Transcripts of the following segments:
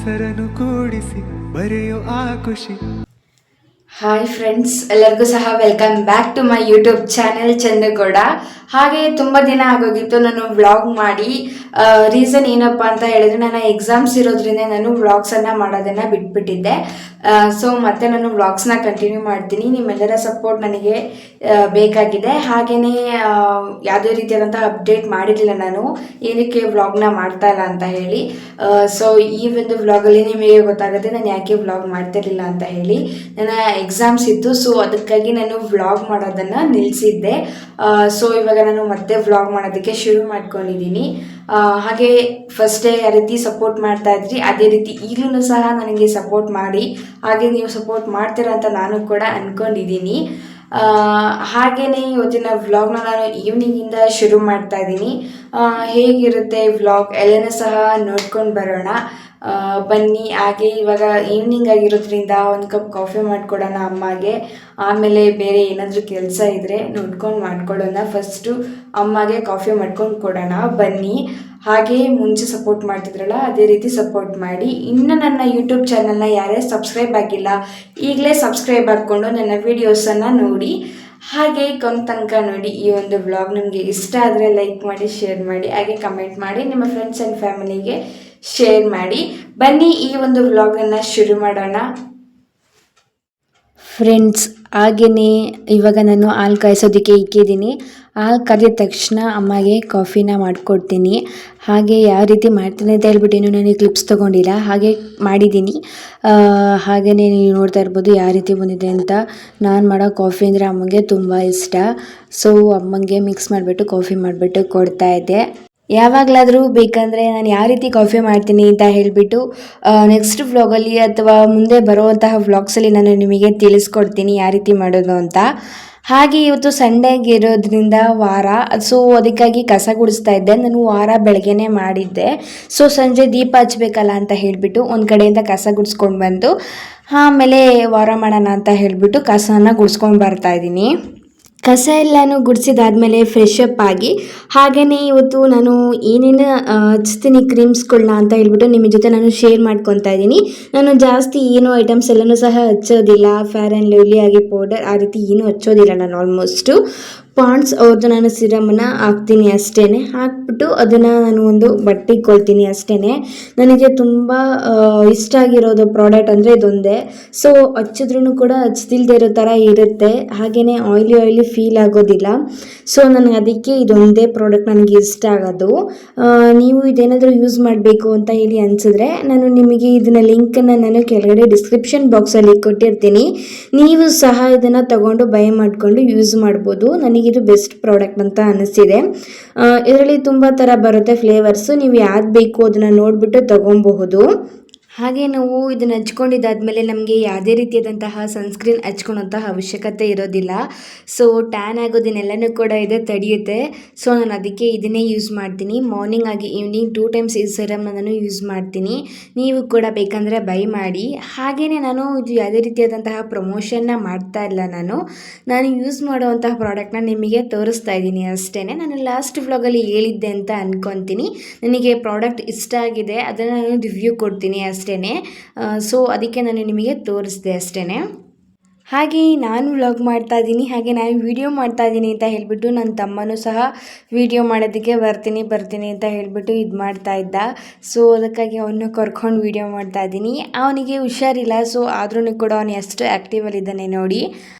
ಹೆಸರನ್ನು ಕೂಡಿಸಿ ಬರೆಯೋ ಆ ಖುಷಿ. ಹಾಯ್ ಫ್ರೆಂಡ್ಸ್, ಎಲ್ಲರಿಗೂ ಸಹ welcome back to my YouTube channel Chandagowda. ಹಾಗೆ ತುಂಬ ದಿನ ಆಗೋಗಿತ್ತು ನಾನು ವ್ಲಾಗ್ ಮಾಡಿ. ರೀಸನ್ ಏನಪ್ಪ ಅಂತ ಹೇಳಿದ್ರೆ, ನನ್ನ ಎಕ್ಸಾಮ್ಸ್ ಇರೋದ್ರಿಂದ ನಾನು ವ್ಲಾಗ್ಸನ್ನು ಮಾಡೋದನ್ನು ಬಿಟ್ಬಿಟ್ಟಿದ್ದೆ. ಸೊ ಮತ್ತೆ ನಾನು ವ್ಲಾಗ್ಸ್ನ ಕಂಟಿನ್ಯೂ ಮಾಡ್ತೀನಿ. ನಿಮ್ಮೆಲ್ಲರ ಸಪೋರ್ಟ್ ನನಗೆ ಬೇಕಾಗಿದೆ. ಹಾಗೆಯೇ ಯಾವುದೇ ರೀತಿಯಾದಂಥ ಅಪ್ಡೇಟ್ ಮಾಡಿರಲಿಲ್ಲ ನಾನು, ಏನಕ್ಕೆ ವ್ಲಾಗ್ನ ಮಾಡ್ತಾ ಇಲ್ಲ ಅಂತ ಹೇಳಿ. ಸೊ ಈ ಒಂದು ವ್ಲಾಗಲ್ಲಿ ನಿಮಗೆ ಗೊತ್ತಾಗುತ್ತೆ ನಾನು ಯಾಕೆ ವ್ಲಾಗ್ ಮಾಡ್ತಿರ್ಲಿಲ್ಲ ಅಂತ ಹೇಳಿ. ನನ್ನ ಎಕ್ಸಾಮ್ಸ್ ಇತ್ತು, ಸೊ ಅದಕ್ಕಾಗಿ ನಾನು ವ್ಲಾಗ್ ಮಾಡೋದನ್ನು ನಿಲ್ಲಿಸಿದ್ದೆ. ಸೊ ಇವಾಗ ನಾನು ಮತ್ತೆ ವ್ಲಾಗ್ ಮಾಡೋದಕ್ಕೆ ಶುರು ಮಾಡ್ಕೊಂಡಿದ್ದೀನಿ. ಹಾಗೆ ಫಸ್ಟ್ ಡೇ ಯಾವ ರೀತಿ ಸಪೋರ್ಟ್ ಮಾಡ್ತಾ ಇದ್ರಿ, ಅದೇ ರೀತಿ ಈಗಲೂ ಸಹ ನನಗೆ ಸಪೋರ್ಟ್ ಮಾಡಿ, ಹಾಗೆ ನೀವು ಸಪೋರ್ಟ್ ಮಾಡ್ತೀರಾ ಅಂತ ನಾನು ಕೂಡ ಅಂದ್ಕೊಂಡಿದ್ದೀನಿ. ಹಾಗೆಯೇ ಇವತ್ತಿನ ವ್ಲಾಗ್ನ ನಾನು ಈವ್ನಿಂಗಿಂದ ಶುರು ಮಾಡ್ತಾ ಇದ್ದೀನಿ. ಹೇಗಿರುತ್ತೆ ವ್ಲಾಗ್ ಎಲ್ಲನೂ ಸಹ ನೋಡ್ಕೊಂಡು ಬರೋಣ ಬನ್ನಿ. ಹಾಗೆ ಇವಾಗ ಈವ್ನಿಂಗ್ ಆಗಿರೋದ್ರಿಂದ ಒಂದು ಕಪ್ ಕಾಫಿ ಮಾಡಿಕೊಡೋಣ ಅಮ್ಮಗೆ. ಆಮೇಲೆ ಬೇರೆ ಏನಾದರೂ ಕೆಲಸ ಇದ್ದರೆ ನೋಡ್ಕೊಂಡು ಮಾಡ್ಕೊಡೋಣ. ಫಸ್ಟು ಅಮ್ಮಗೆ ಕಾಫಿ ಮಾಡ್ಕೊಂಡು ಕೊಡೋಣ ಬನ್ನಿ. ಹಾಗೆ ಮುಂಚೆ ಸಪೋರ್ಟ್ ಮಾಡ್ತಿದ್ರಲ್ಲ ಅದೇ ರೀತಿ ಸಪೋರ್ಟ್ ಮಾಡಿ. ಇನ್ನು ನನ್ನ ಯೂಟ್ಯೂಬ್ ಚಾನಲ್ನ ಯಾರೇ ಸಬ್ಸ್ಕ್ರೈಬ್ ಆಗಿಲ್ಲ ಈಗಲೇ ಸಬ್ಸ್ಕ್ರೈಬ್ ಮಾಡಿಕೊಂಡು ನನ್ನ ವೀಡಿಯೋಸನ್ನು ನೋಡಿ. ಹಾಗೆ ತನಕ ನೋಡಿ. ಈ ಒಂದು ವ್ಲಾಗ್ ನಿಮಗೆ ಇಷ್ಟ ಆದರೆ ಲೈಕ್ ಮಾಡಿ, ಶೇರ್ ಮಾಡಿ, ಹಾಗೆ ಕಮೆಂಟ್ ಮಾಡಿ, ನಿಮ್ಮ ಫ್ರೆಂಡ್ಸ್ ಆ್ಯಂಡ್ ಫ್ಯಾಮಿಲಿಗೆ ಶೇರ್ ಮಾಡಿ. ಬನ್ನಿ ಈ ಒಂದು ವ್ಲಾಗನ್ನು ಶುರು ಮಾಡೋಣ ಫ್ರೆಂಡ್ಸ್. ಹಾಗೆಯೇ ಇವಾಗ ನಾನು ಹಾಲು ಕಾಯಿಸೋದಕ್ಕೆ ಇಕ್ಕಿದ್ದೀನಿ. ಹಾಲು ಕಾದಿದ ತಕ್ಷಣ ಅಮ್ಮಗೆ ಕಾಫಿನ ಮಾಡಿಕೊಡ್ತೀನಿ. ಹಾಗೆ ಯಾವ ರೀತಿ ಮಾಡ್ತೀನಿ ಅಂತ ಹೇಳ್ಬಿಟ್ಟು ನಾನು ಕ್ಲಿಪ್ಸ್ ತೊಗೊಂಡಿಲ್ಲ, ಹಾಗೆ ಮಾಡಿದ್ದೀನಿ. ಹಾಗೆಯೇ ನೀವು ನೋಡ್ತಾ ಇರ್ಬೋದು ಯಾವ ರೀತಿ ಬಂದಿದೆ ಅಂತ. ನಾನು ಮಾಡೋ ಕಾಫಿ ಅಂದರೆ ಅಮ್ಮಗೆ ತುಂಬ ಇಷ್ಟ. ಸೊ ಅಮ್ಮಂಗೆ ಮಿಕ್ಸ್ ಮಾಡಿಬಿಟ್ಟು ಕಾಫಿ ಮಾಡಿಬಿಟ್ಟು ಕೊಡ್ತಾಯಿದ್ದೆ. ಯಾವಾಗಲಾದರೂ ಬೇಕಂದರೆ ನಾನು ಯಾವ ರೀತಿ ಕಾಫಿ ಮಾಡ್ತೀನಿ ಅಂತ ಹೇಳಿಬಿಟ್ಟು ನೆಕ್ಸ್ಟ್ ವ್ಲಾಗಲ್ಲಿ ಅಥವಾ ಮುಂದೆ ಬರುವಂತಹ ವ್ಲಾಗ್ಸಲ್ಲಿ ನಾನು ನಿಮಗೆ ತಿಳಿಸ್ಕೊಡ್ತೀನಿ ಯಾವ ರೀತಿ ಮಾಡೋದು ಅಂತ. ಹಾಗೆ ಇವತ್ತು ಸಂಡೇಗೆ ಇರೋದ್ರಿಂದ ವಾರ, ಸೊ ಅದಕ್ಕಾಗಿ ಕಸ ಗುಡಿಸ್ತಾ ಇದ್ದೆ. ನಾನು ವಾರ ಬೆಳಗ್ಗೆನೇ ಮಾಡಿದ್ದೆ. ಸೊ ಸಂಜೆ ದೀಪ ಹಚ್ಬೇಕಲ್ಲ ಅಂತ ಹೇಳಿಬಿಟ್ಟು ಒಂದು ಕಡೆಯಿಂದ ಕಸ ಗುಡಿಸ್ಕೊಂಡು ಬಂದು ಆಮೇಲೆ ವಾರ ಮಾಡೋಣ ಅಂತ ಹೇಳಿಬಿಟ್ಟು ಕಸನ ಗುಡಿಸ್ಕೊಂಡು ಬರ್ತಾಯಿದ್ದೀನಿ. ಕಸ ಎಲ್ಲನೂ ಗುಡಿಸಿದಾದ್ಮೇಲೆ ಫ್ರೆಶ್ ಅಪ್ ಆಗಿ, ಹಾಗೆಯೇ ಇವತ್ತು ನಾನು ಏನೇನು ಹಚ್ತೀನಿ ಕ್ರೀಮ್ಸ್ಗಳನ್ನ ಅಂತ ಹೇಳ್ಬಿಟ್ಟು ನಿಮ್ಮ ಜೊತೆ ನಾನು ಶೇರ್ ಮಾಡ್ಕೊತಾ ಇದ್ದೀನಿ. ನಾನು ಜಾಸ್ತಿ ಏನು ಐಟಮ್ಸ್ ಎಲ್ಲನೂ ಸಹ ಹಚ್ಚೋದಿಲ್ಲ. ಫೇರ್ ಆ್ಯಂಡ್ ಲವ್ಲಿ ಆಗಿ ಪೌಡರ್ ಆ ರೀತಿ ಏನೂ ಹಚ್ಚೋದಿಲ್ಲ ನಾನು. ಆಲ್ಮೋಸ್ಟು ಪಾಂಡ್ಸ್ ಅವ್ರದ್ದು ನಾನು ಸಿರಮನ್ನು ಹಾಕ್ತೀನಿ ಅಷ್ಟೇ. ಹಾಕ್ಬಿಟ್ಟು ಅದನ್ನು ನಾನು ಒಂದು ಬಟ್ಟೆಗೆ ಕೊಳ್ತೀನಿ ಅಷ್ಟೇ. ನನಗೆ ತುಂಬ ಇಷ್ಟ ಆಗಿರೋದು ಪ್ರಾಡಕ್ಟ್ ಅಂದರೆ ಇದೊಂದೇ. ಸೊ ಹಚ್ಚಿದ್ರೂ ಕೂಡ ಹಚ್ತಿಲ್ದೇ ಇರೋ ಥರ ಇರುತ್ತೆ. ಹಾಗೆಯೇ ಆಯ್ಲಿ ಫೀಲ್ ಆಗೋದಿಲ್ಲ. ಸೊ ನನಗೆ ಅದಕ್ಕೆ ಇದೊಂದೇ ಪ್ರಾಡಕ್ಟ್ ನನಗೆ ಇಷ್ಟ ಆಗೋದು. ನೀವು ಇದೇನಾದರೂ ಯೂಸ್ ಮಾಡಬೇಕು ಅಂತ ಹೇಳಿ ಅನಿಸಿದ್ರೆ ನಾನು ನಿಮಗೆ ಇದನ್ನ ಲಿಂಕನ್ನು ನಾನು ಕೆಳಗಡೆ ಡಿಸ್ಕ್ರಿಪ್ಷನ್ ಬಾಕ್ಸಲ್ಲಿ ಕೊಟ್ಟಿರ್ತೀನಿ. ನೀವು ಸಹ ಇದನ್ನು ತಗೊಂಡು ಬೈ ಮಾಡಿಕೊಂಡು ಯೂಸ್ ಮಾಡ್ಬೋದು. ನನಗಿದು ಬೆಸ್ಟ್ ಪ್ರಾಡಕ್ಟ್ ಅಂತ ಅನ್ನಿಸ್ತಿದೆ. ಇದರಲ್ಲಿ ತುಂಬ ಥರ ಬರುತ್ತೆ ಫ್ಲೇವರ್ಸು. ನೀವು ಯಾವ್ದು ಬೇಕು ಅದನ್ನು ನೋಡಿಬಿಟ್ಟು ತೊಗೊಬಹುದು. ಹಾಗೆ ನಾವು ಇದನ್ನು ಹಚ್ಕೊಂಡಿದ್ದಾದಮೇಲೆ ನಮಗೆ ಯಾವುದೇ ರೀತಿಯಾದಂತಹ ಸನ್ಸ್ಕ್ರೀನ್ ಹಚ್ಕೊಳ್ಳೋಂತಹ ಅವಶ್ಯಕತೆ ಇರೋದಿಲ್ಲ. ಸೊ ಟ್ಯಾನ್ ಆಗೋದನ್ನೆಲ್ಲನೂ ಕೂಡ ಇದು ತಡೆಯುತ್ತೆ. ಸೊ ನಾನು ಅದಕ್ಕೆ ಇದನ್ನೇ ಯೂಸ್ ಮಾಡ್ತೀನಿ. ಮಾರ್ನಿಂಗ್ ಆಗಿ ಈವ್ನಿಂಗ್ 2 ಟೈಮ್ಸ್ ಈ ಸಿರಮ್ನ ನಾನು ಯೂಸ್ ಮಾಡ್ತೀನಿ. ನೀವು ಕೂಡ ಬೇಕಂದರೆ ಬೈ ಮಾಡಿ. ಹಾಗೆಯೇ ನಾನು ಇದು ಯಾವುದೇ ರೀತಿಯಾದಂತಹ ಪ್ರಮೋಷನ್ನ ಮಾಡ್ತಾ ಇಲ್ಲ. ನಾನು ಯೂಸ್ ಮಾಡುವಂತಹ ಪ್ರಾಡಕ್ಟ್ನ ನಿಮಗೆ ತೋರಿಸ್ತಾ ಇದ್ದೀನಿ ಅಷ್ಟೇ. ನಾನು ಲಾಸ್ಟ್ ವ್ಲಾಗಲ್ಲಿ ಹೇಳಿದ್ದೆ ಅಂತ ಅಂದ್ಕೊತೀನಿ. ನನಗೆ ಪ್ರಾಡಕ್ಟ್ ಇಷ್ಟ ಆಗಿದೆ, ಅದನ್ನು ನಾನು ರಿವ್ಯೂ ಕೊಡ್ತೀನಿ ಅಷ್ಟೇ. ಸೊ ಅದಕ್ಕೆ ನಾನು ನಿಮಗೆ ತೋರಿಸ್ದೆ ಅಷ್ಟೇ. ಹಾಗೆ ನಾನು ವ್ಲಾಗ್ ಮಾಡ್ತಾ ಇದ್ದೀನಿ, ಹಾಗೆ ನಾನು ವಿಡಿಯೋ ಮಾಡ್ತಾ ಇದ್ದೀನಿ ಅಂತ ಹೇಳಿಬಿಟ್ಟು ನನ್ನ ತಮ್ಮನೂ ಸಹ ವಿಡಿಯೋ ಮಾಡೋದಕ್ಕೆ ಬರ್ತೀನಿ ಅಂತ ಹೇಳಿಬಿಟ್ಟು ಇದು ಮಾಡ್ತಾ ಇದ್ದ. ಸೊ ಅದಕ್ಕಾಗಿ ಅವನ್ನ ಕರ್ಕೊಂಡು ವಿಡಿಯೋ ಮಾಡ್ತಾ ಇದ್ದೀನಿ. ಅವನಿಗೆ ಹುಷಾರಿಲ್ಲ, ಸೊ ಆದ್ರೂ ಕೂಡ ಅವನು ಎಷ್ಟು ಆ್ಯಕ್ಟಿವಲ್ಲಿದ್ದಾನೆ ನೋಡಿ.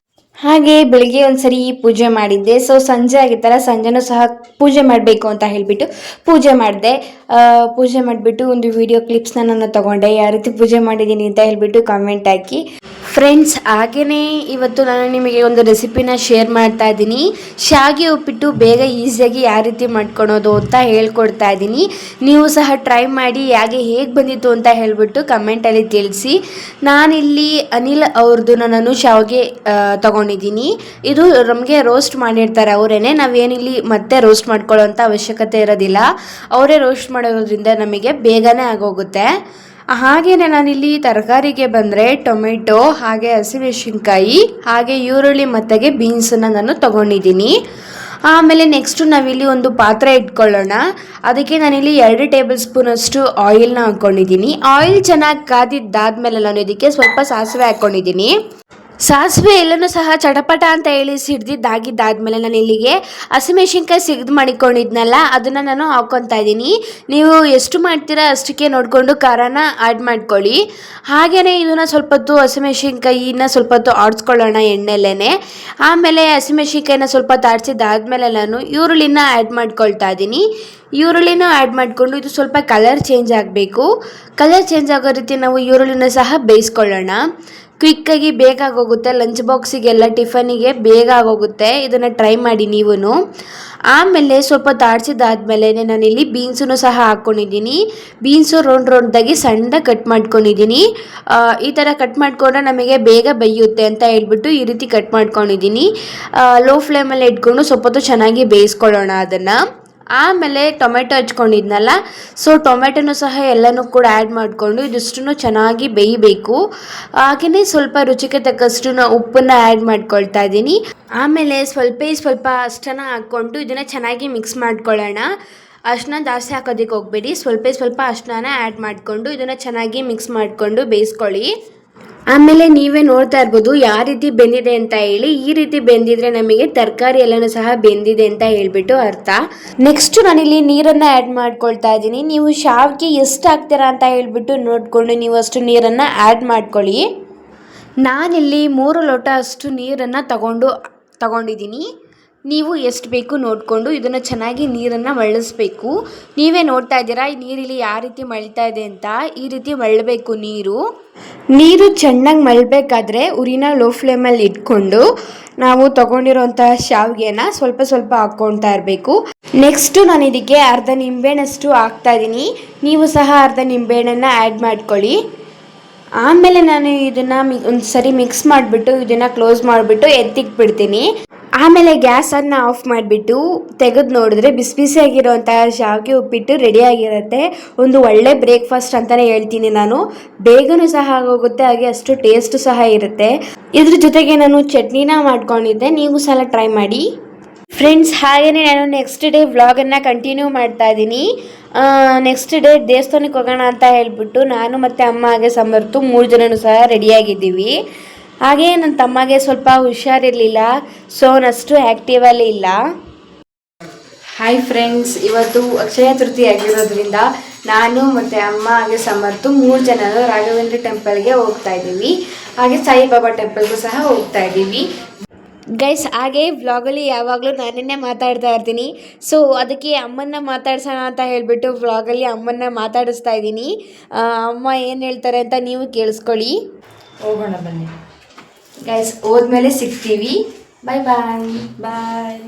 ಹಾಗೆ ಬೆಳಿಗ್ಗೆ ಒಂದ್ಸರಿ ಪೂಜೆ ಮಾಡಿದ್ದೆ. ಸೊ ಸಂಜೆ ಆಗಿತ್ತಲ್ಲ, ಸಂಜೆನೂ ಸಹ ಪೂಜೆ ಮಾಡಬೇಕು ಅಂತ ಹೇಳಿಬಿಟ್ಟು ಪೂಜೆ ಮಾಡಿದೆ. ಪೂಜೆ ಮಾಡಿಬಿಟ್ಟು ಒಂದು ವಿಡಿಯೋ ಕ್ಲಿಪ್ಸ್ನ ನಾನು ತೊಗೊಂಡೆ. ಯಾವ ರೀತಿ ಪೂಜೆ ಮಾಡಿದ್ದೀನಿ ಅಂತ ಹೇಳಿಬಿಟ್ಟು ಕಮೆಂಟ್ ಹಾಕಿ ಫ್ರೆಂಡ್ಸ್. ಹಾಗೆಯೇ ಇವತ್ತು ನಾನು ನಿಮಗೆ ಒಂದು ರೆಸಿಪಿನ ಶೇರ್ ಮಾಡ್ತಾ ಇದ್ದೀನಿ. ಶಾವಿಗೆ ಉಪ್ಪಿಟ್ಟು ಬೇಗ ಈಸಿಯಾಗಿ ಯಾವ ರೀತಿ ಮಾಡ್ಕೊಳೋದು ಅಂತ ಹೇಳ್ಕೊಡ್ತಾ ಇದ್ದೀನಿ. ನೀವು ಸಹ ಟ್ರೈ ಮಾಡಿ ಹೇಗೆ ಬಂದಿತ್ತು ಅಂತ ಹೇಳಿಬಿಟ್ಟು ಕಮೆಂಟಲ್ಲಿ ತಿಳಿಸಿ. ನಾನಿಲ್ಲಿ ಅನಿಲ್ ಅವ್ರದ್ದು ನಾನು ಶಾವಿಗೆ ತೊಗೊಂಡಿದ್ದೀನಿ. ಇದು ನಮಗೆ ರೋಸ್ಟ್ ಮಾಡಿರ್ತಾರೆ ಅವರೇನೆ. ನಾವೇನಿಲ್ಲಿ ಮತ್ತೆ ರೋಸ್ಟ್ ಮಾಡ್ಕೊಳ್ಳೋಂಥ ಅವಶ್ಯಕತೆ ಇರೋದಿಲ್ಲ. ಅವರೇ ರೋಸ್ಟ್ ಮಾಡೋದ್ರಿಂದ ನಮಗೆ ಬೇಗನೆ ಆಗೋಗುತ್ತೆ. ಹಾಗೆಯೇ ನಾನಿಲ್ಲಿ ತರಕಾರಿಗೆ ಬಂದರೆ ಟೊಮೆಟೊ, ಹಾಗೆ ಹಸಿಮೆಣಸಿನ್ಕಾಯಿ, ಹಾಗೆ ಈರುಳ್ಳಿ ಮತ್ತು ಬೀನ್ಸನ್ನು ನಾನು ತೊಗೊಂಡಿದ್ದೀನಿ. ಆಮೇಲೆ ನೆಕ್ಸ್ಟು ನಾವಿಲ್ಲಿ ಒಂದು ಪಾತ್ರೆ ಇಟ್ಕೊಳ್ಳೋಣ. ಅದಕ್ಕೆ ನಾನಿಲ್ಲಿ 2 ಟೇಬಲ್ ಸ್ಪೂನ್ ಅಷ್ಟು ಆಯಿಲ್ನ ಹಾಕ್ಕೊಂಡಿದ್ದೀನಿ. ಆಯಿಲ್ ಚೆನ್ನಾಗಿ ಕಾದಿದ್ದಾದ್ಮೇಲೆ ನಾನು ಇದಕ್ಕೆ ಸ್ವಲ್ಪ ಸಾಸಿವೆ ಹಾಕ್ಕೊಂಡಿದ್ದೀನಿ. ಸಾಸಿವೆ ಎಲ್ಲನೂ ಸಹ ಚಟಪಟ ಅಂತ ಹೇಳಿ ಸಿಡ್ದಿದ್ದಾಗಿದ್ದಾದ್ಮೇಲೆ ನಾನು ಇಲ್ಲಿಗೆ ಹಸಿಮೆಣಸಿನ್ಕಾಯಿ ಸಿಗ್ದು ಮಾಡಿಕೊಂಡಿದ್ನಲ್ಲ ಅದನ್ನು ನಾನು ಹಾಕ್ಕೊತಾ ಇದ್ದೀನಿ. ನೀವು ಎಷ್ಟು ಮಾಡ್ತೀರಾ ಅಷ್ಟಕ್ಕೆ ನೋಡಿಕೊಂಡು ಖಾರನ ಆ್ಯಡ್ ಮಾಡ್ಕೊಳ್ಳಿ. ಹಾಗೆಯೇ ಇದನ್ನು ಸ್ವಲ್ಪ ಹೊತ್ತು ಹಸಿಮೆಣಸಿನ್ಕಾಯಿನ ಸ್ವಲ್ಪ ಹೊತ್ತು ಆಡಿಸ್ಕೊಳ್ಳೋಣ ಎಣ್ಣೆಲೇ. ಆಮೇಲೆ ಹಸಿಮೆಣಸಿನ್ಕಾಯಿನ ಸ್ವಲ್ಪ ತಾಡಿಸಿದ್ದಾದ್ಮೇಲೆ ನಾನು ಈರುಳ್ಳಿನ ಆ್ಯಡ್ ಮಾಡ್ಕೊಳ್ತಾ ಇದ್ದೀನಿ. ಈರುಳ್ಳಿನ ಆ್ಯಡ್ ಮಾಡಿಕೊಂಡು ಇದು ಸ್ವಲ್ಪ ಕಲರ್ ಚೇಂಜ್ ಆಗಬೇಕು. ಕಲರ್ ಚೇಂಜ್ ಆಗೋ ರೀತಿ ನಾವು ಈರುಳ್ಳಿನ ಸಹ ಬೇಯಿಸ್ಕೊಳ್ಳೋಣ. ಕ್ವಿಕ್ಕಾಗಿ ಬೇಗ ಆಗೋಗುತ್ತೆ, ಲಂಚ್ ಬಾಕ್ಸಿಗೆಲ್ಲ ಟಿಫನಿಗೆ ಬೇಗ ಆಗೋಗುತ್ತೆ. ಇದನ್ನು ಟ್ರೈ ಮಾಡಿ ನೀವು. ಆಮೇಲೆ ಸ್ವಲ್ಪ ತಾಡಿಸಿದಾದ್ಮೇಲೆ ನಾನಿಲ್ಲಿ ಬೀನ್ಸನ್ನು ಸಹ ಹಾಕ್ಕೊಂಡಿದ್ದೀನಿ. ಬೀನ್ಸು ರೌಂಡಾಗಿ ಸಣ್ಣದಾಗಿ ಕಟ್ ಮಾಡ್ಕೊಂಡಿದ್ದೀನಿ. ಈ ಥರ ಕಟ್ ಮಾಡಿಕೊಂಡ್ರೆ ನಮಗೆ ಬೇಗ ಬೇಯುತ್ತೆ ಅಂತ ಹೇಳ್ಬಿಟ್ಟು ಈ ರೀತಿ ಕಟ್ ಮಾಡ್ಕೊಂಡಿದ್ದೀನಿ. ಲೋ ಫ್ಲೇಮಲ್ಲಿ ಇಟ್ಕೊಂಡು ಸ್ವಲ್ಪ ಹೊತ್ತು ಚೆನ್ನಾಗಿ ಬೇಯಿಸ್ಕೊಳ್ಳೋಣ ಅದನ್ನು. ಆಮೇಲೆ ಟೊಮೆಟೊ ಹಚ್ಕೊಂಡಿದ್ನಲ್ಲ, ಸೊ ಟೊಮೆಟೊನೂ ಸಹ ಎಲ್ಲನೂ ಕೂಡ ಆ್ಯಡ್ ಮಾಡಿಕೊಂಡು ಇದಿಷ್ಟನ್ನು ಚೆನ್ನಾಗಿ ಬೇಯಬೇಕು. ಹಾಗೆಯೇ ಸ್ವಲ್ಪ ರುಚಿಗೆ ತಕ್ಕಷ್ಟು ಉಪ್ಪನ್ನು ಆ್ಯಡ್ ಮಾಡ್ಕೊಳ್ತಾ ಇದ್ದೀನಿ. ಆಮೇಲೆ ಸ್ವಲ್ಪ ಅಷ್ಟನ್ನು ಹಾಕ್ಕೊಂಡು ಇದನ್ನು ಚೆನ್ನಾಗಿ ಮಿಕ್ಸ್ ಮಾಡ್ಕೊಳ್ಳೋಣ. ಅಷ್ಟನ್ನ ಜಾಸ್ತಿ ಹಾಕೋದಕ್ಕೆ ಹೋಗಬೇಡಿ, ಸ್ವಲ್ಪ ಅಷ್ಟನ್ನ ಆ್ಯಡ್ ಮಾಡಿಕೊಂಡು ಇದನ್ನು ಚೆನ್ನಾಗಿ ಮಿಕ್ಸ್ ಮಾಡಿಕೊಂಡು ಬೇಯಿಸ್ಕೊಳ್ಳಿ. ಆಮೇಲೆ ನೀವೇ ನೋಡ್ತಾ ಇರ್ಬೋದು ಯಾವ ರೀತಿ ಬೆಂದಿದೆ ಅಂತ ಹೇಳಿ. ಈ ರೀತಿ ಬೆಂದಿದ್ರೆ ನಮಗೆ ತರಕಾರಿ ಎಲ್ಲನೂ ಸಹ ಬೆಂದಿದೆ ಅಂತ ಹೇಳ್ಬಿಟ್ಟು ಅರ್ಥ. ನೆಕ್ಸ್ಟ್ ನಾನಿಲ್ಲಿ ನೀರನ್ನು ಆ್ಯಡ್ ಮಾಡ್ಕೊಳ್ತಾ ಇದ್ದೀನಿ. ನೀವು ಶಾವಿಗೆ ಎಷ್ಟು ಹಾಕ್ತೀರಾ ಅಂತ ಹೇಳ್ಬಿಟ್ಟು ನೋಡಿಕೊಂಡು ನೀವು ಅಷ್ಟು ನೀರನ್ನು ಆ್ಯಡ್ ಮಾಡ್ಕೊಳ್ಳಿ. ನಾನಿಲ್ಲಿ 3 ಲೋಟ ಅಷ್ಟು ನೀರನ್ನು ತಗೊಂಡಿದ್ದೀನಿ. ನೀವು ಎಷ್ಟು ಬೇಕು ನೋಡಿಕೊಂಡು ಇದನ್ನು ಚೆನ್ನಾಗಿ ನೀರನ್ನು ಮಳ್ಳಿಸ್ಬೇಕು. ನೀವೇ ನೋಡ್ತಾ ಇದ್ದೀರಾ ಈ ನೀರಿಲ್ಲಿ ಯಾವ ರೀತಿ ಮಳ್ತಾ ಇದೆ ಅಂತ. ಈ ರೀತಿ ಮಳ್ಳಬೇಕು ನೀರು ಚೆನ್ನಾಗಿ ಮಳ್ಳಬೇಕಾದ್ರೆ ಉರಿನ ಲೋ ಫ್ಲೇಮಲ್ಲಿ ಇಟ್ಕೊಂಡು ನಾವು ತೊಗೊಂಡಿರೋಂತಹ ಶಾವಿಗೆನ ಸ್ವಲ್ಪ ಹಾಕ್ಕೊಳ್ತಾ ಇರಬೇಕು. ನೆಕ್ಸ್ಟು ನಾನು ಇದಕ್ಕೆ ಅರ್ಧ ನಿಂಬೆಹಣ್ಣಷ್ಟು ಹಾಕ್ತಾ ಇದ್ದೀನಿ. ನೀವು ಸಹ ಅರ್ಧ ನಿಂಬೆಹಣ್ಣನ್ನು ಆ್ಯಡ್ ಮಾಡ್ಕೊಳ್ಳಿ. ಆಮೇಲೆ ನಾನು ಇದನ್ನು ಒಂದು ಸರಿ ಮಿಕ್ಸ್ ಮಾಡಿಬಿಟ್ಟು ಇದನ್ನು ಕ್ಲೋಸ್ ಮಾಡಿಬಿಟ್ಟು ಎತ್ತಿಕ್ಬಿಡ್ತೀನಿ. ಆಮೇಲೆ ಗ್ಯಾಸನ್ನು ಆಫ್ ಮಾಡಿಬಿಟ್ಟು ತೆಗೆದು ನೋಡಿದ್ರೆ ಬಿಸಿಯಾಗಿರೋಂತಹ ಶಾವಿಗೆ ಉಪ್ಪಿಟ್ಟು ರೆಡಿಯಾಗಿರುತ್ತೆ. ಒಂದು ಒಳ್ಳೆ ಬ್ರೇಕ್ಫಾಸ್ಟ್ ಅಂತಲೇ ಹೇಳ್ತೀನಿ ನಾನು. ಬೇಗನೂ ಸಹ ಆಗೋಗುತ್ತೆ, ಹಾಗೆ ಅಷ್ಟು ಟೇಸ್ಟು ಸಹ ಇರುತ್ತೆ. ಇದ್ರ ಜೊತೆಗೆ ನಾನು ಚಟ್ನಿನ ಮಾಡ್ಕೊಂಡಿದ್ದೆ, ನೀವು ಸಹ ಟ್ರೈ ಮಾಡಿ ಫ್ರೆಂಡ್ಸ್. ಹಾಗೆಯೇ ನಾನು ನೆಕ್ಸ್ಟ್ ಡೇ ವ್ಲಾಗನ್ನು ಕಂಟಿನ್ಯೂ ಮಾಡ್ತಾ ಇದ್ದೀನಿ. ನೆಕ್ಸ್ಟ್ ಡೇ ದೇವಸ್ಥಾನಕ್ಕೆ ಹೋಗೋಣ ಅಂತ ಹೇಳ್ಬಿಟ್ಟು ನಾನು ಮತ್ತು ಅಮ್ಮ ಹಾಗೆ ಸಮರ್ತು 3 ಜನನೂ ಸಹ ರೆಡಿಯಾಗಿದ್ದೀವಿ. ಹಾಗೆ ನನ್ನ ತಮ್ಮಗೆ ಸ್ವಲ್ಪ ಹುಷಾರಿರಲಿಲ್ಲ, ಸೊ ಅವನಷ್ಟು ಆ್ಯಕ್ಟಿವಲ್ಲಿ ಇಲ್ಲ. ಹಾಯ್ ಫ್ರೆಂಡ್ಸ್, ಇವತ್ತು ಅಕ್ಷಯ ತೃತೀಯ ಆಗಿರೋದ್ರಿಂದ ನಾನು ಮತ್ತು ಅಮ್ಮ ಹಾಗೆ ಸಮರ್ತು 3 ಜನರು ರಾಘವೇಂದ್ರ ಟೆಂಪಲ್ಗೆ ಹೋಗ್ತಾ ಇದ್ದೀವಿ. ಹಾಗೆ ಸಾಯಿಬಾಬಾ ಟೆಂಪಲ್ಗೂ ಸಹ ಹೋಗ್ತಾ ಇದ್ದೀವಿ ಗೈಸ್. ಹಾಗೆ ವ್ಲಾಗಲ್ಲಿ ಯಾವಾಗಲೂ ನಾನೇ ಮಾತಾಡ್ತಾ ಇರ್ತೀನಿ, ಸೊ ಅದಕ್ಕೆ ಅಮ್ಮನ್ನ ಮಾತಾಡ್ಸೋಣ ಅಂತ ಹೇಳಿಬಿಟ್ಟು ವ್ಲಾಗಲ್ಲಿ ಅಮ್ಮನ್ನ ಮಾತಾಡಿಸ್ತಾ ಇದ್ದೀನಿ. ಅಮ್ಮ ಏನು ಹೇಳ್ತಾರೆ ಅಂತ ನೀವು ಕೇಳಿಸ್ಕೊಳ್ಳಿ. ಹೋಗೋಣ ಬನ್ನಿ ಗೈಸ್, ಹೋದ್ಮೇಲೆ ಸಿಗ್ತೀವಿ. ಬಾಯ್ ಬಾಯ್ ಬಾಯ್.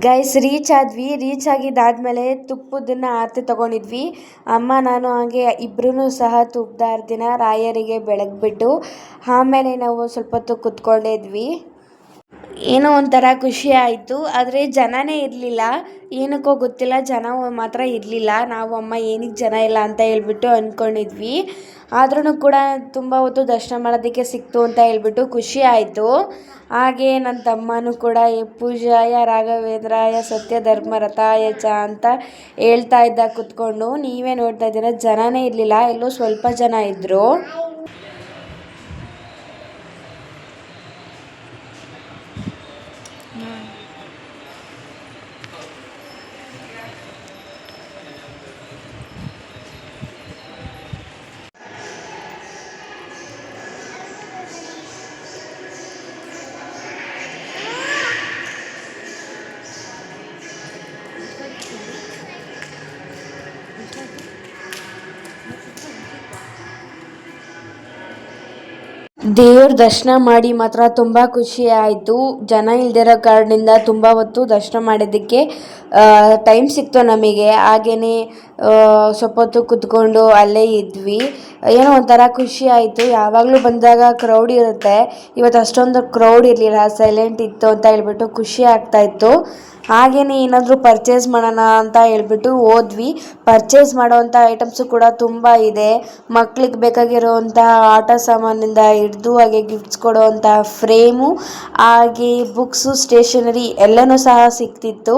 ಗೈಸ್, ರೀಚ್ ಆಗಿದ್ದಾದಮೇಲೆ ತುಪ್ಪದನ್ನ ಆರತಿ ತೊಗೊಂಡಿದ್ವಿ. ಅಮ್ಮ ನಾನು ಹಾಗೆ ಇಬ್ಬರೂ ಸಹ ತುಪ್ಪದ ಆರತಿನ ರಾಯರಿಗೆ ಬೆಳಗ್ಬಿಟ್ಟು ಆಮೇಲೆ ನಾವು ಸ್ವಲ್ಪ ಹೊತ್ತು ಕುತ್ಕೊಂಡಿದ್ವಿ. ಏನೋ ಒಂಥರ ಖುಷಿ ಆಯಿತು. ಆದರೆ ಜನನೇ ಇರಲಿಲ್ಲ, ಏನಕ್ಕೋ ಗೊತ್ತಿಲ್ಲ, ಜನ ಮಾತ್ರ ಇರಲಿಲ್ಲ. ನಾವು ಅಮ್ಮ ಏನಕ್ಕೆ ಜನ ಇಲ್ಲ ಅಂತ ಹೇಳ್ಬಿಟ್ಟು ಅಂದ್ಕೊಂಡಿದ್ವಿ. ಆದ್ರೂ ಕೂಡ ತುಂಬ ಹೊತ್ತು ದರ್ಶನ ಮಾಡೋದಕ್ಕೆ ಸಿಕ್ತು ಅಂತ ಹೇಳ್ಬಿಟ್ಟು ಖುಷಿ ಆಯಿತು. ಹಾಗೆ ನನ್ನ ತಮ್ಮನೂ ಕೂಡ ಪೂಜಾಯ ರಾಘವೇಂದ್ರಾಯ ಸತ್ಯ ಧರ್ಮ ರಥಾಯ ಚ ಅಂತ ಹೇಳ್ತಾ ಇದ್ದ ಕುತ್ಕೊಂಡು. ನೀವೇ ನೋಡ್ತಾ ಇದ್ದೀರ, ಜನನೇ ಇರಲಿಲ್ಲ, ಎಲ್ಲೋ ಸ್ವಲ್ಪ ಜನ ಇದ್ದರು. ದೇವ್ರ ದರ್ಶನ ಮಾಡಿ ಮಾತ್ರ ತುಂಬ ಖುಷಿ ಆಯಿತು. ಜನ ಇಲ್ದಿರೋ ಕಾರಣದಿಂದ ತುಂಬ ಹೊತ್ತು ದರ್ಶನ ಮಾಡೋದಕ್ಕೆ ಟೈಮ್ ಸಿಕ್ತು ನಮಗೆ. ಹಾಗೆಯೇ ಸ್ವಲ್ಪ ಹೊತ್ತು ಕುತ್ಕೊಂಡು ಅಲ್ಲೇ ಇದ್ವಿ. ಏನೋ ಒಂಥರ ಖುಷಿ ಆಯಿತು. ಯಾವಾಗಲೂ ಬಂದಾಗ ಕ್ರೌಡ್ ಇರುತ್ತೆ, ಇವತ್ತು ಅಷ್ಟೊಂದು ಕ್ರೌಡ್ ಇರಲಿಲ್ಲ, ಸೈಲೆಂಟ್ ಇತ್ತು ಅಂತ ಹೇಳ್ಬಿಟ್ಟು ಖುಷಿ ಆಗ್ತಾಯಿತ್ತು. ಹಾಗೆಯೇ ಏನಾದರೂ ಪರ್ಚೇಸ್ ಮಾಡೋಣ ಅಂತ ಹೇಳ್ಬಿಟ್ಟು ಹೋದ್ವಿ. ಪರ್ಚೇಸ್ ಮಾಡೋವಂಥ ಐಟಮ್ಸು ಕೂಡ ತುಂಬ ಇದೆ. ಮಕ್ಳಿಗೆ ಬೇಕಾಗಿರೋವಂಥ ಆಟ ಸಾಮಾನಿಂದ ಹಿಡಿದು ಹಾಗೆ ಗಿಫ್ಟ್ಸ್ ಕೊಡೋವಂಥ ಫ್ರೇಮು ಹಾಗೆ ಬುಕ್ಸು ಸ್ಟೇಷನರಿ ಎಲ್ಲನೂ ಸಹ ಸಿಕ್ತಿತ್ತು.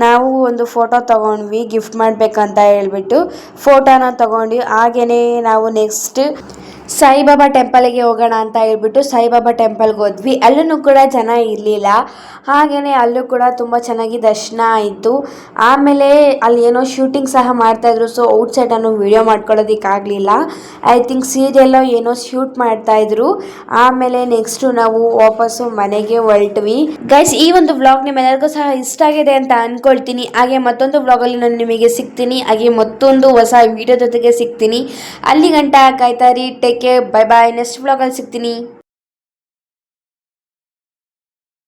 ನಾವು ಒಂದು ಫೋಟೋ ತೊಗೊಂಡ್ವಿ ಗಿಫ್ಟ್ ಮಾಡಬೇಕಂತ ಹೇಳ್ಬಿಟ್ಟು ಫೋಟೋನ ತೊಗೊಂಡ್ವಿ. ಹಾಗೆಯೇ ನಾವು ನೆಕ್ಸ್ಟ್ ಸಾಯಿಬಾಬಾ ಟೆಂಪಲ್ಗೆ ಹೋಗೋಣ ಅಂತ ಹೇಳ್ಬಿಟ್ಟು ಸಾಯಿಬಾಬಾ ಟೆಂಪಲ್ಗೆ ಹೋದ್ವಿ. ಅಲ್ಲೂ ಕೂಡ ಜನ ಇರಲಿಲ್ಲ. ಹಾಗೆಯೇ ಅಲ್ಲೂ ಕೂಡ ತುಂಬ ಚೆನ್ನಾಗಿ ದರ್ಶನ ಆಯಿತು. ಆಮೇಲೆ ಅಲ್ಲಿ ಏನೋ ಶೂಟಿಂಗ್ ಸಹ ಮಾಡ್ತಾಯಿದ್ರು. ಸೊ ಔಟ್ಸೈಡನ್ನು ವಿಡಿಯೋ ಮಾಡ್ಕೊಳ್ಳೋದಕ್ಕಾಗಲಿಲ್ಲ. ಐ ಥಿಂಕ್ ಸೀರಿಯಲ್ಲೋ ಏನೋ ಶೂಟ್ ಮಾಡ್ತಾಯಿದ್ರು. ಆಮೇಲೆ ನೆಕ್ಸ್ಟು ನಾವು ವಾಪಸ್ಸು ಮನೆಗೆ ಹೊರಟ್ವಿ. ಗೈಸ್, ಈ ಒಂದು ವ್ಲಾಗ್ ನಿಮ್ಮೆಲ್ಲರಿಗೂ ಸಹ ಇಷ್ಟ ಆಗಿದೆ ಅಂತ ಅಂದ್ಕೊಳ್ತೀನಿ. ಹಾಗೆ ಮತ್ತೊಂದು ವ್ಲಾಗಲ್ಲಿ ನಾನು ನಿಮಗೆ ಸಿಗ್ತೀನಿ. ಹಾಗೆ ಮತ್ತೊಂದು ಹೊಸ ವಿಡಿಯೋ ಜೊತೆಗೆ ಸಿಗ್ತೀನಿ. ಅಲ್ಲಿ ಗಂಟ ಕಾಯ್ತಾರಿ. Take care, bye bye. Next ವ್ಲಾಗಲ್ಲಿ ಸಿಗ್ತೀನಿ.